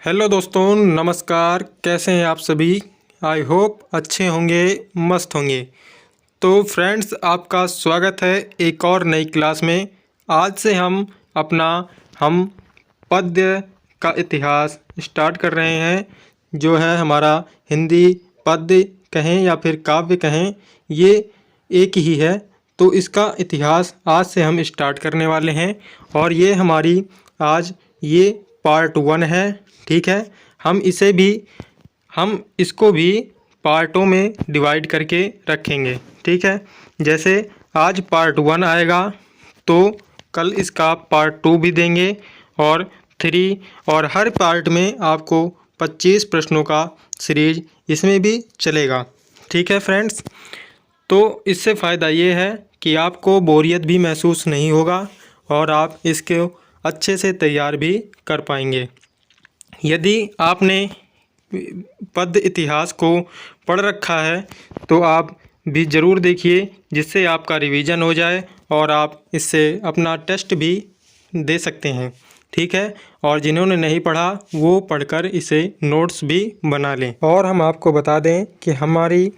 Hello दोस्तों, नमस्कार। कैसे हैं आप सभी? आई होप अच्छे होंगे, मस्त होंगे। तो फ्रेंड्स, आपका स्वागत है एक और नई क्लास में। आज से हम पद्य का इतिहास स्टार्ट कर रहे हैं। जो है हमारा हिंदी पद्य कहें या फिर काव्य कहें, ये एक ही है। तो इसका इतिहास आज से हम स्टार्ट करने वाले हैं और ये हमारी आज ये पार्ट 1 है। ठीक है, हम इसको भी पार्टों में डिवाइड करके रखेंगे। ठीक है, जैसे आज पार्ट 1 आएगा तो कल इसका पार्ट 2 भी देंगे और 3, और हर पार्ट में आपको 25 प्रश्नों का सीरीज इसमें भी चलेगा। ठीक है फ्रेंड्स, तो इससे फ़ायदा ये है कि आपको बोरियत भी महसूस नहीं होगा और आप इसके अच्छे से तैयार भी कर पाएंगे। यदि आपने पद्य इतिहास को पढ़ रखा है तो आप भी ज़रूर देखिए, जिससे आपका रिवीजन हो जाए और आप इससे अपना टेस्ट भी दे सकते हैं। ठीक है, और जिन्होंने नहीं पढ़ा वो पढ़कर इसे नोट्स भी बना लें। और हम आपको बता दें कि हमारी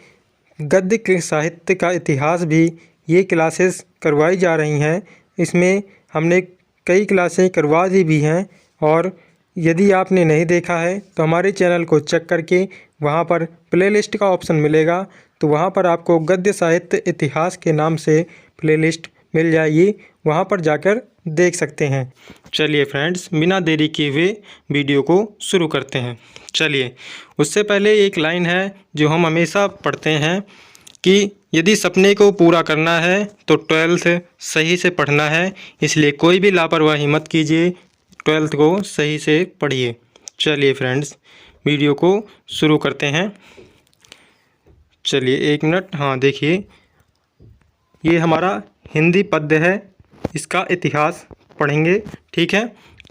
गद्य के साहित्य का इतिहास भी ये क्लासेस करवाई जा रही हैं। इसमें हमने कई क्लासें करवा दी भी हैं, और यदि आपने नहीं देखा है तो हमारे चैनल को चेक करके वहाँ पर प्लेलिस्ट का ऑप्शन मिलेगा, तो वहाँ पर आपको गद्य साहित्य इतिहास के नाम से प्लेलिस्ट मिल जाएगी, वहाँ पर जाकर देख सकते हैं। चलिए फ्रेंड्स, बिना देरी किए हुए वीडियो को शुरू करते हैं। चलिए, उससे पहले एक लाइन है जो हम हमेशा पढ़ते हैं कि यदि सपने को पूरा करना है तो 12th सही से पढ़ना है, इसलिए कोई भी लापरवाही मत कीजिए, 12th को सही से पढ़िए। चलिए फ्रेंड्स, वीडियो को शुरू करते हैं। चलिए 1 मिनट। हाँ देखिए, ये हमारा हिंदी पद्य है, इसका इतिहास पढ़ेंगे। ठीक है,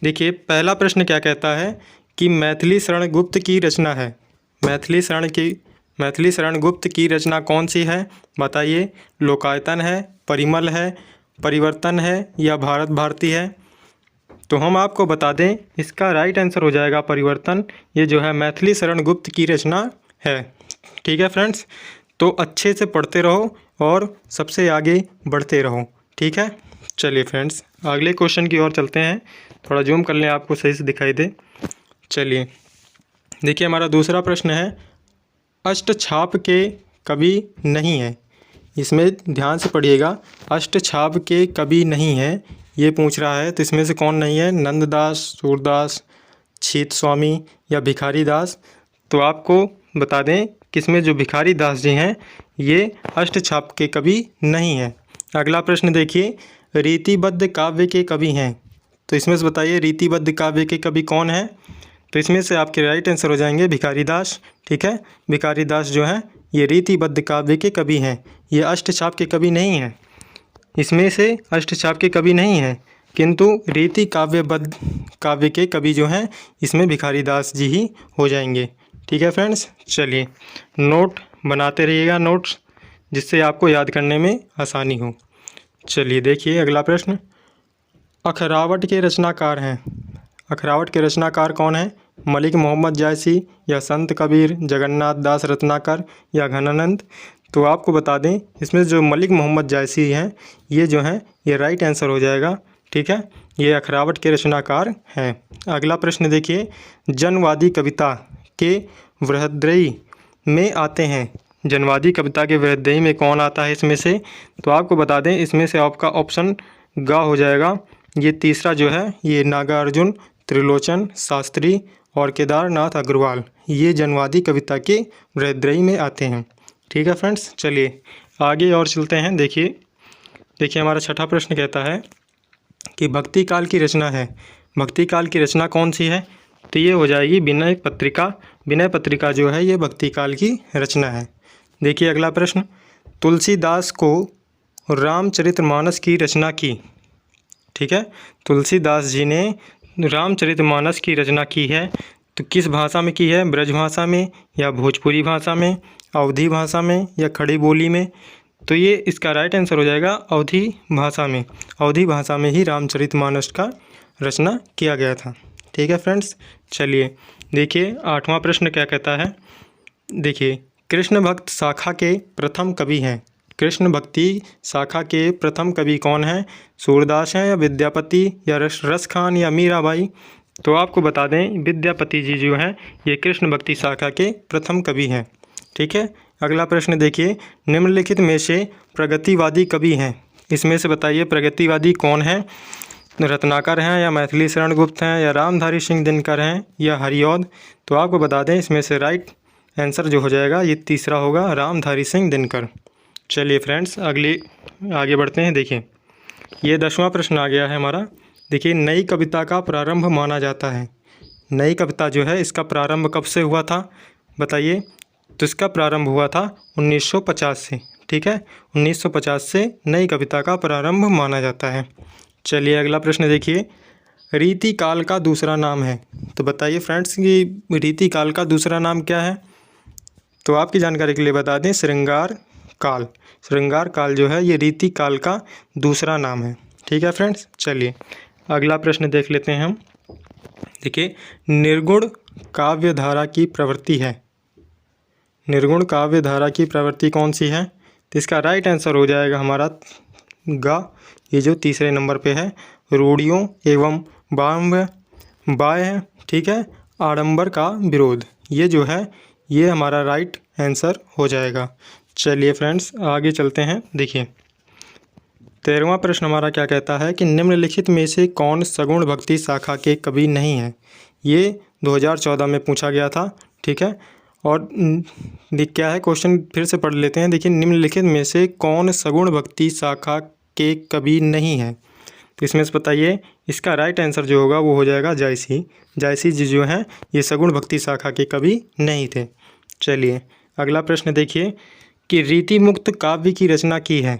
देखिए पहला प्रश्न क्या कहता है कि मैथिली शरण गुप्त की रचना है। मैथिली शरण गुप्त की रचना कौन सी है बताइए। लोकायतन है, परिमल है, परिवर्तन है या भारत भारती है? तो हम आपको बता दें, इसका राइट आंसर हो जाएगा परिवर्तन। ये जो है मैथिली शरण गुप्त की रचना है। ठीक है फ्रेंड्स, तो अच्छे से पढ़ते रहो और सबसे आगे बढ़ते रहो। ठीक है, चलिए फ्रेंड्स अगले क्वेश्चन की ओर चलते हैं। थोड़ा जूम कर लें, आपको सही से दिखाई दे। चलिए देखिए, हमारा दूसरा प्रश्न है, अष्टछाप के कवि नहीं है। इसमें ध्यान से पढ़िएगा, अष्टछाप के कवि नहीं है ये पूछ रहा है, तो इसमें से कौन नहीं है? नंददास, सूरदास, छीत स्वामी या भिखारी दास? तो आपको बता दें किसमें जो भिखारी दास जी हैं ये अष्टछाप के कवि नहीं हैं। अगला प्रश्न देखिए, रीतिबद्ध काव्य के कवि हैं, तो इसमें से बताइए रीतिबद्ध काव्य के कवि कौन है? तो इसमें से आपके राइट आंसर हो जाएंगे भिखारी दास। ठीक है, भिखारी दास जो हैं ये रीतिबद्ध काव्य के कवि हैं, ये अष्टछाप के कवि नहीं हैं। इसमें से अष्टछाप के कवि नहीं हैं, किंतु रीति काव्यबद्ध काव्य के कवि जो हैं इसमें भिखारी दास जी ही हो जाएंगे। ठीक है फ्रेंड्स, चलिए नोट बनाते रहिएगा, नोट्स, जिससे आपको याद करने में आसानी हो। चलिए देखिए अगला प्रश्न, अखरावट के रचनाकार हैं। अखरावट के रचनाकार कौन हैं? मलिक मोहम्मद जायसी या संत कबीर, जगन्नाथ दास रत्नाकर या घनानंद? तो आपको बता दें, इसमें जो मलिक मोहम्मद जायसी हैं ये जो हैं ये राइट आंसर हो जाएगा। ठीक है, ये अखरावट के रचनाकार हैं। अगला प्रश्न देखिए, जनवादी कविता के वृहद्रयी में आते हैं। जनवादी कविता के वृहद्रयी में कौन आता है इसमें से? तो आपको बता दें, इसमें से आपका ऑप्शन ग हो जाएगा। ये तीसरा जो है ये नागार्जुन, त्रिलोचन शास्त्री और केदारनाथ अग्रवाल, ये जनवादी कविता के वृहद्रयी में आते हैं। ठीक है फ्रेंड्स, चलिए आगे और चलते हैं। देखिए हमारा छठा प्रश्न कहता है कि भक्ति काल की रचना है। भक्ति काल की रचना कौन सी है? तो ये हो जाएगी विनय पत्रिका। विनय पत्रिका जो है ये भक्ति काल की रचना है। देखिए अगला प्रश्न, तुलसीदास को रामचरितमानस की रचना की। ठीक है, तुलसीदास जी ने रामचरितमानस की रचना की है, तो किस भाषा में की है? ब्रज भाषा में या भोजपुरी भाषा में, अवधी भाषा में या खड़ी बोली में? तो ये इसका राइट आंसर हो जाएगा अवधी भाषा में। अवधी भाषा में ही रामचरितमानस का रचना किया गया था। ठीक है फ्रेंड्स। चलिए देखिए 8वां प्रश्न क्या कहता है। देखिए कृष्ण भक्त शाखा के प्रथम कवि हैं। कृष्ण भक्ति शाखा के प्रथम कवि कौन हैं? सूरदास हैं या विद्यापति या रस खान या मीराबाई? तो आपको बता दें विद्यापति जी जो हैं ये कृष्ण भक्ति शाखा के प्रथम कवि हैं। ठीक है। अगला प्रश्न देखिए, निम्नलिखित में से प्रगतिवादी कवि हैं, इसमें से बताइए प्रगतिवादी कौन है? रत्नाकर हैं या मैथिली शरण गुप्त हैं या रामधारी सिंह दिनकर हैं या हरिऔध? तो आपको बता दें इसमें से राइट आंसर जो हो जाएगा ये तीसरा होगा, रामधारी सिंह दिनकर। चलिए फ्रेंड्स आगे बढ़ते हैं। देखिए ये 10वां प्रश्न आ गया है हमारा। देखिए नई कविता का प्रारंभ माना जाता है। नई कविता जो है इसका प्रारंभ कब से हुआ था बताइए? तो इसका प्रारंभ हुआ था 1950 से। ठीक है, 1950 से नई कविता का प्रारंभ माना जाता है। चलिए अगला प्रश्न देखिए, रीति काल का दूसरा नाम है। तो बताइए फ्रेंड्स कि रीति काल का दूसरा नाम क्या है? तो आपकी जानकारी के लिए बता दें श्रृंगार काल। श्रृंगार काल जो है ये रीति काल का दूसरा नाम है। ठीक है फ्रेंड्स। चलिए अगला प्रश्न देख लेते हैं हम। देखिए निर्गुण काव्य धारा की प्रवृत्ति है। निर्गुण काव्य धारा की प्रवृत्ति कौन सी है? तो इसका राइट आंसर हो जाएगा हमारा ये जो तीसरे नंबर पे है, रूढ़ियों एवं बाह्य ठीक है आडंबर का विरोध। ये जो है ये हमारा राइट आंसर हो जाएगा। चलिए फ्रेंड्स आगे चलते हैं। देखिए 13वां प्रश्न हमारा क्या कहता है कि निम्नलिखित में से कौन सगुण भक्ति शाखा के कवि नहीं है? ये 2014 में पूछा गया था। ठीक है, और क्या है क्वेश्चन फिर से पढ़ लेते हैं। देखिए निम्नलिखित में से कौन सगुण भक्ति शाखा के कवि नहीं है? तो इसमें से बताइए इसका राइट आंसर जो होगा वो हो जाएगा जायसी। जायसी जी जो हैं ये सगुण भक्ति शाखा के कवि नहीं थे। चलिए अगला प्रश्न देखिए कि रीति मुक्त काव्य की रचना की है।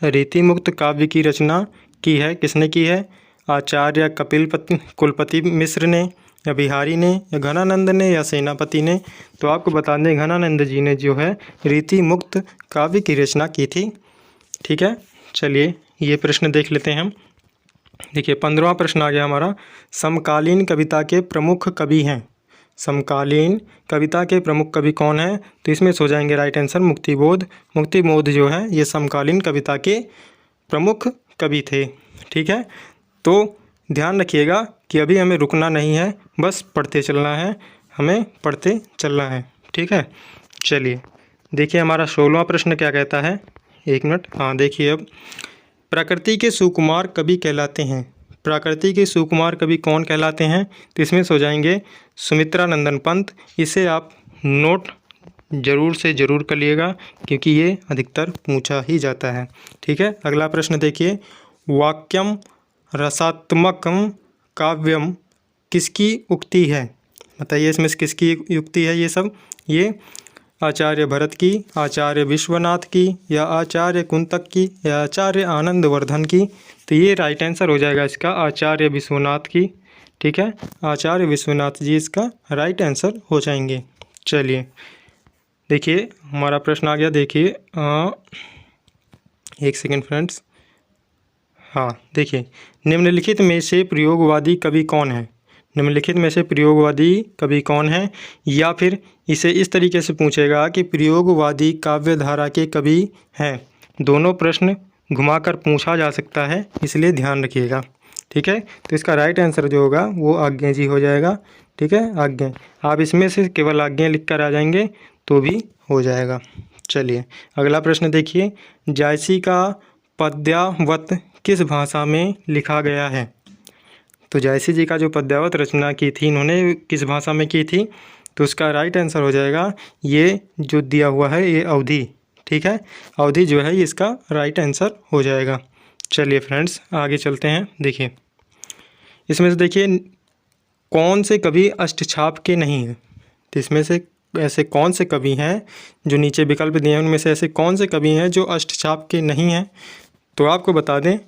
रीति मुक्त काव्य की रचना की है किसने की है? आचार्य कुलपति मिश्र ने या बिहारी ने या घनानंद ने या सेनापति ने? तो आपको बता दें घनानंद जी ने जो है रीति मुक्त काव्य की रचना की थी। ठीक है, चलिए ये प्रश्न देख लेते हैं हम। देखिए 15वां प्रश्न आ गया हमारा, समकालीन कविता के प्रमुख कवि हैं। समकालीन कविता के प्रमुख कवि कौन हैं? तो इसमें से हो जाएंगे राइट आंसर मुक्तिबोध। मुक्तिबोध जो है ये समकालीन कविता के प्रमुख कवि थे। ठीक है, तो ध्यान रखिएगा कि अभी हमें रुकना नहीं है, बस पढ़ते चलना है, हमें पढ़ते चलना है। ठीक है, चलिए देखिए हमारा 16वां प्रश्न क्या कहता है। एक मिनट, हाँ देखिए अब, प्रकृति के सुकुमार कवि कहलाते हैं। प्रकृति के सुकुमार कवि कौन कहलाते हैं? तो इसमें से हो जाएंगे सुमित्रा नंदन पंत। इसे आप नोट ज़रूर से ज़रूर कर लिएगा क्योंकि ये अधिकतर पूछा ही जाता है। ठीक है, अगला प्रश्न देखिए, वाक्यम रसात्मकम काव्यम किसकी उक्ति है? बताइए इसमें से किसकी युक्ति है? ये सब ये आचार्य भरत की, आचार्य विश्वनाथ की या आचार्य कुंतक की या आचार्य आनंदवर्धन की? तो ये राइट आंसर हो जाएगा इसका आचार्य विश्वनाथ की। ठीक है, आचार्य विश्वनाथ जी इसका राइट आंसर हो जाएंगे। चलिए देखिए हमारा प्रश्न आ गया। देखिए एक सेकेंड फ्रेंड्स, हाँ देखिए निम्नलिखित में से प्रयोगवादी कवि कौन है? निम्नलिखित में से प्रयोगवादी कवि कौन है? या फिर इसे इस तरीके से पूछेगा कि प्रयोगवादी काव्य धारा के कवि हैं। दोनों प्रश्न घुमाकर पूछा जा सकता है, इसलिए ध्यान रखिएगा। ठीक है, तो इसका राइट आंसर जो होगा वो आज्ञा जी हो जाएगा। ठीक है, आज्ञा। आप इसमें से केवल आज्ञा लिख कर आ जाएंगे तो भी हो जाएगा। चलिए अगला प्रश्न देखिए, जायसी का पद्यावत किस भाषा में लिखा गया है? तो जायसी जी का जो पद्यावत रचना की थी इन्होंने किस भाषा में की थी? तो उसका राइट आंसर हो जाएगा ये जो दिया हुआ है ये अवधी। ठीक है, अवधी जो है ये इसका राइट आंसर हो जाएगा। चलिए फ्रेंड्स आगे चलते हैं। देखिए इसमें से देखिए कौन से कवि अष्टछाप के नहीं हैं? तो इसमें से ऐसे कौन से कवि हैं जो नीचे विकल्प दिए हैं उनमें से ऐसे कौन से कवि हैं जो अष्टछाप के नहीं हैं? तो आपको बता दें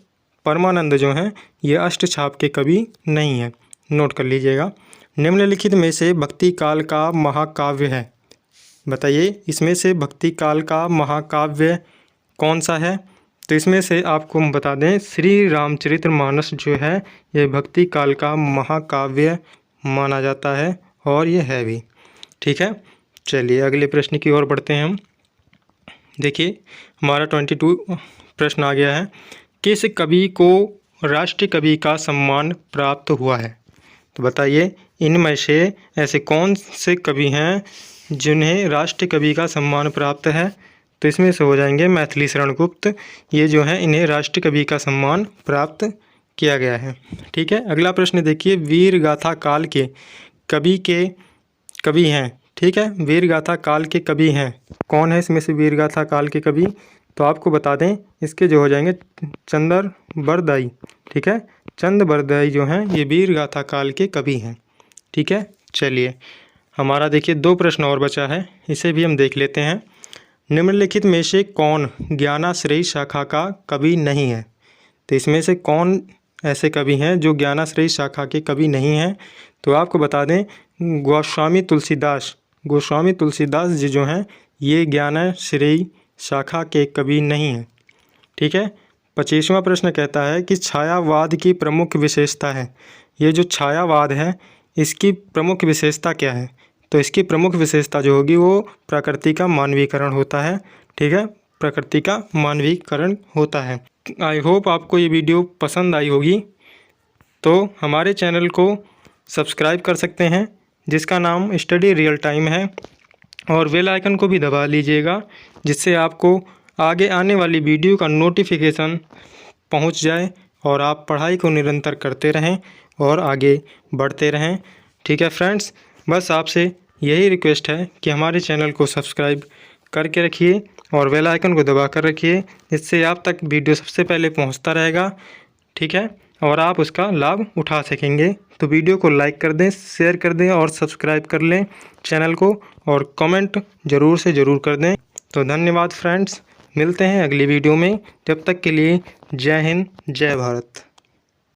परमानंद जो हैं ये अष्टछाप के कवि नहीं हैं। नोट कर लीजिएगा। निम्नलिखित में से भक्ति काल का महाकाव्य है। बताइए इसमें से भक्ति काल का महाकाव्य कौन सा है? तो इसमें से आपको हम बता दें श्री रामचरितमानस जो है ये भक्ति काल का महाकाव्य माना जाता है और ये है भी। ठीक है, चलिए अगले प्रश्न की ओर बढ़ते हैं हम। देखिए हमारा 22 प्रश्न आ गया है। किस कवि को राष्ट्रीय कवि का सम्मान प्राप्त हुआ है? तो बताइए इनमें से ऐसे कौन से कवि हैं जिन्हें राष्ट्रीय कवि का सम्मान प्राप्त है? तो इसमें से हो जाएंगे मैथिली शरण गुप्त, ये जो हैं इन्हें राष्ट्रीय कवि का सम्मान प्राप्त किया गया है। ठीक है, अगला प्रश्न देखिए, वीर गाथा काल के कवि हैं। ठीक है, वीर गाथा काल के कवि हैं, कौन है इसमें से वीर गाथा काल के कवि? तो आपको बता दें इसके जो हो जाएंगे चंद्र बरदाई। ठीक है, चंद बरदाई जो हैं ये वीर गाथा काल के कवि हैं। ठीक है, चलिए हमारा देखिए 2 प्रश्न और बचा है, इसे भी हम देख लेते हैं। निम्नलिखित में से कौन ज्ञानाश्रयी शाखा का कवि नहीं है? तो इसमें से कौन ऐसे कवि हैं जो ज्ञानाश्रयी शाखा के कवि नहीं हैं? तो आपको बता दें गोस्वामी तुलसीदास जी जो हैं ये ज्ञानाश्रयी शाखा के कवि नहीं हैं। ठीक है, 25वां प्रश्न कहता है कि छायावाद की प्रमुख विशेषता है। ये जो छायावाद है इसकी प्रमुख विशेषता क्या है? तो इसकी प्रमुख विशेषता जो होगी वो प्रकृति का मानवीकरण होता है। ठीक है, प्रकृति का मानवीकरण होता है। आई होप आपको ये वीडियो पसंद आई होगी, तो हमारे चैनल को सब्सक्राइब कर सकते हैं जिसका नाम स्टडी रियल टाइम है, और बेल आइकन को भी दबा लीजिएगा जिससे आपको आगे आने वाली वीडियो का नोटिफिकेशन पहुंच जाए और आप पढ़ाई को निरंतर करते रहें और आगे बढ़ते रहें। ठीक है फ्रेंड्स, बस आपसे यही रिक्वेस्ट है कि हमारे चैनल को सब्सक्राइब करके रखिए और बेल आइकन को दबा कर रखिए, इससे आप तक वीडियो सबसे पहले पहुंचता रहेगा। ठीक है, और आप उसका लाभ उठा सकेंगे। तो वीडियो को लाइक कर दें, शेयर कर दें और सब्सक्राइब कर लें चैनल को, और कमेंट ज़रूर से ज़रूर कर दें। तो धन्यवाद फ्रेंड्स, मिलते हैं अगली वीडियो में, जब तक के लिए जय हिंद जय भारत।